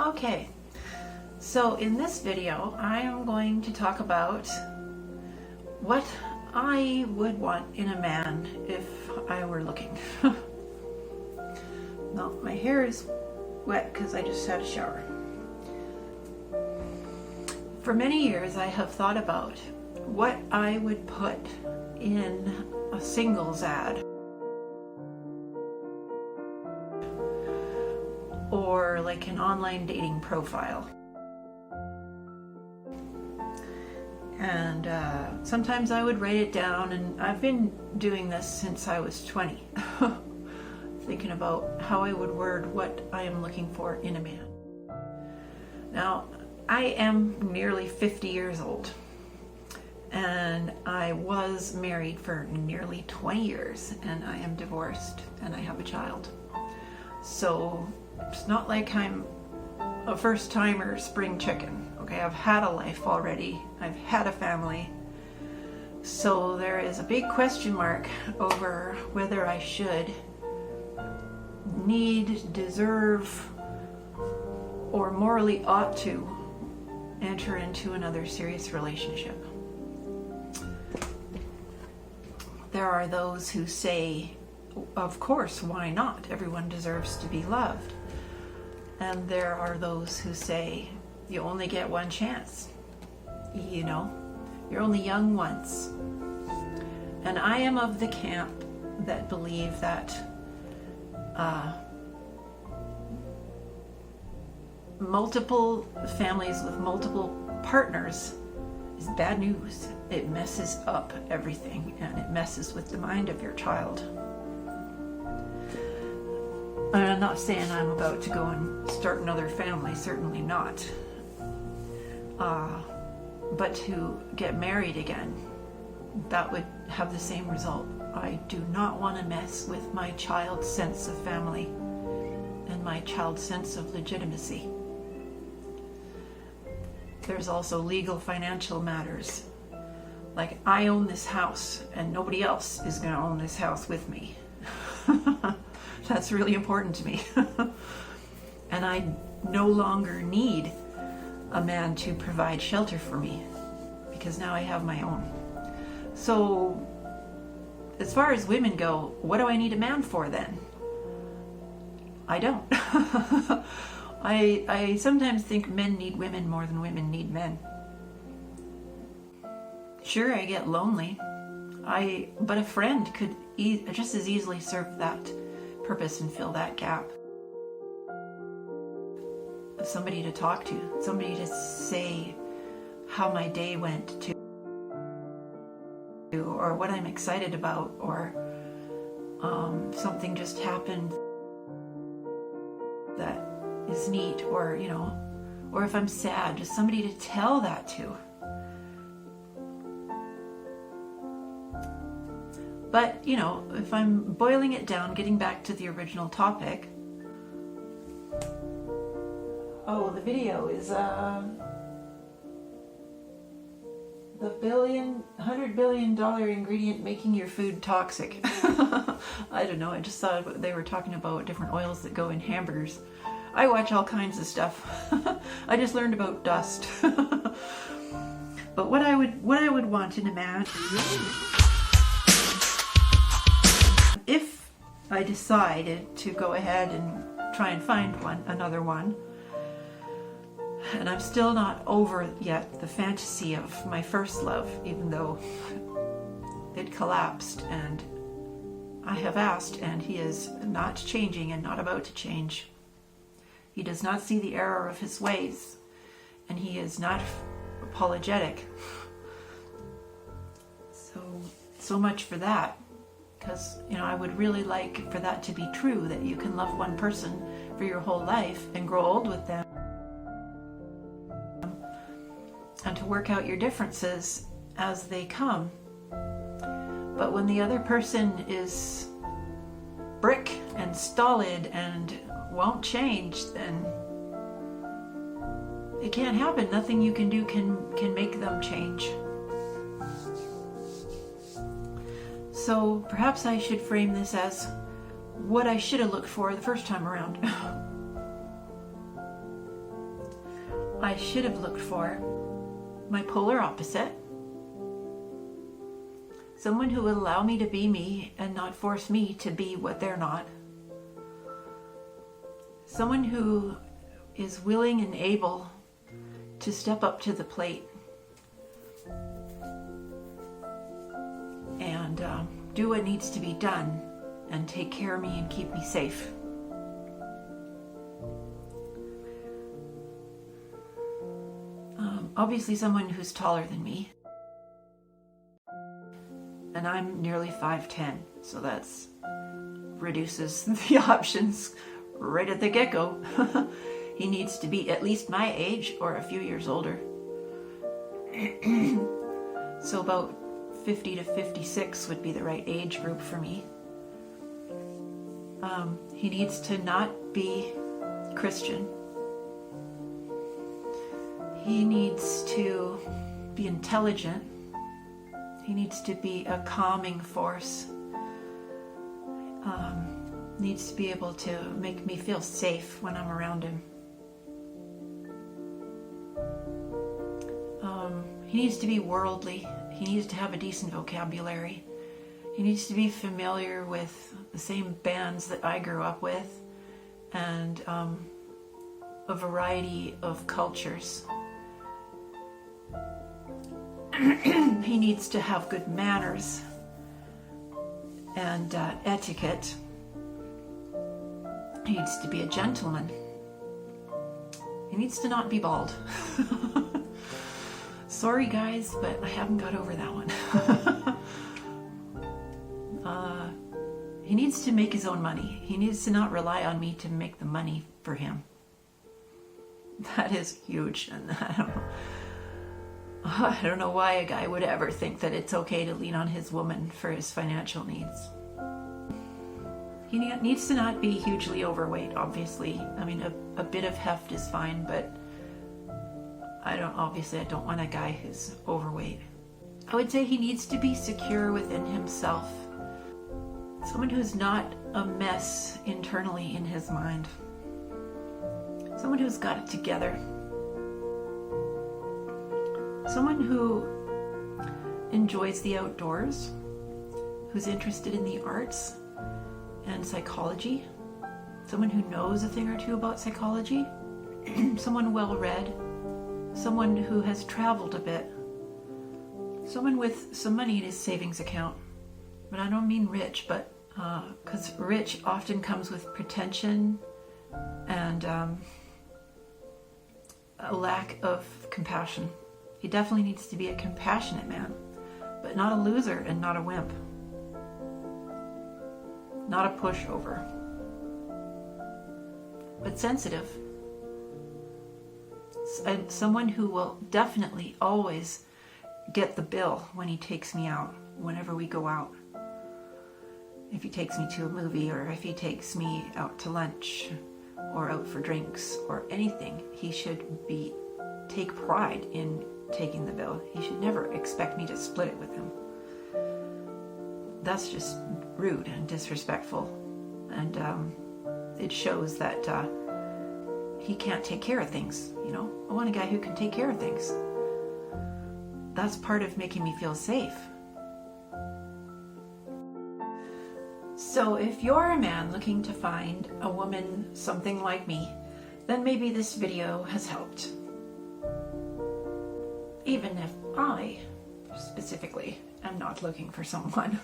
Okay, so in this video I am going to talk about what I would want in a man if I were looking. No, my hair is wet because I just had a shower. For many years I have thought about what I would put in a singles ad or like an online dating profile. And sometimes I would write it down, and I've been doing this since I was 20. Thinking about how I would word what I am looking for in a man. Now, I am nearly 50 years old, and I was married for nearly 20 years, and I am divorced, and I have a child. So it's not like I'm a first-timer spring chicken. Okay, I've had a life already. I've had a family. So there is a big question mark over whether I should, need, deserve, or morally ought to enter into another serious relationship. There are those who say, of course, why not? Everyone deserves to be loved. And there are those who say, you only get one chance. You know, you're only young once. And I am of the camp that believe that multiple families with multiple partners is bad news. It messes up everything, and it messes with the mind of your child. And I'm not saying I'm about to go and start another family, certainly not. But to get married again, that would have the same result. I do not want to mess with my child's sense of family and my child's sense of legitimacy. There's also legal financial matters. Like, I own this house and nobody else is going to own this house with me. That's really important to me. And I no longer need a man to provide shelter for me because now I have my own. So as far as women go, what do I need a man for then? I don't. I sometimes think men need women more than women need men. Sure, I get lonely. But a friend could just as easily serve that purpose and fill that gap. Somebody to talk to, somebody to say how my day went to, or what I'm excited about, or something just happened that is neat, or or if I'm sad, just somebody to tell that to. But if I'm boiling it down, getting back to the original topic, the video is the $100 billion ingredient making your food toxic. I don't know, I just thought they were talking about different oils that go in hamburgers. I watch all kinds of stuff. I just learned about dust. But what I would want in a man, if I decided to go ahead and try and find another one, and I'm still not over yet the fantasy of my first love, even though it collapsed, and I have asked, and he is not changing and not about to change. He does not see the error of his ways, and he is not apologetic. So much for that, because I would really like for that to be true, that you can love one person for your whole life and grow old with them, and to work out your differences as they come. But when the other person is brick and stolid and won't change, then it can't happen. Nothing you can do can make them change. So perhaps I should frame this as what I should have looked for the first time around. I should have looked for my polar opposite. Someone who would allow me to be me and not force me to be what they're not. Someone who is willing and able to step up to the plate and do what needs to be done and take care of me and keep me safe. Obviously someone who's taller than me. And I'm nearly 5'10", so that's reduces the options right at the get-go. He needs to be at least my age or a few years older. So about 50 to 56 would be the right age group for me. He needs to not be Christian. He needs to be intelligent. He needs to be a calming force. Needs to be able to make me feel safe when I'm around him. He needs to be worldly. He needs to have a decent vocabulary. He needs to be familiar with the same bands that I grew up with and a variety of cultures. He needs to have good manners and etiquette. He needs to be a gentleman. He needs to not be bald. Sorry guys, but I haven't got over that one. He needs to make his own money. He needs to not rely on me to make the money for him. That is huge, and I don't know why a guy would ever think that it's okay to lean on his woman for his financial needs. He needs to not be hugely overweight, obviously. I mean, a bit of heft is fine, but I don't want a guy who's overweight. I would say he needs to be secure within himself. Someone who's not a mess internally in his mind. Someone who's got it together. Someone who enjoys the outdoors, who's interested in the arts and psychology, someone who knows a thing or two about psychology, someone well-read, someone who has traveled a bit, someone with some money in his savings account. But I don't mean rich, but because rich often comes with pretension and a lack of compassion. He definitely needs to be a compassionate man, but not a loser and not a wimp. Not a pushover, but sensitive. And someone who will definitely always get the bill when he takes me out, whenever we go out. If he takes me to a movie, or if he takes me out to lunch or out for drinks or anything, he should take pride in taking the bill. He should never expect me to split it with him. That's just rude and disrespectful, and it shows that he can't take care of things. You know, I want a guy who can take care of things. That's part of making me feel safe. So if you're a man looking to find a woman something like me, then maybe this video has helped. Even if I, specifically, am not looking for someone.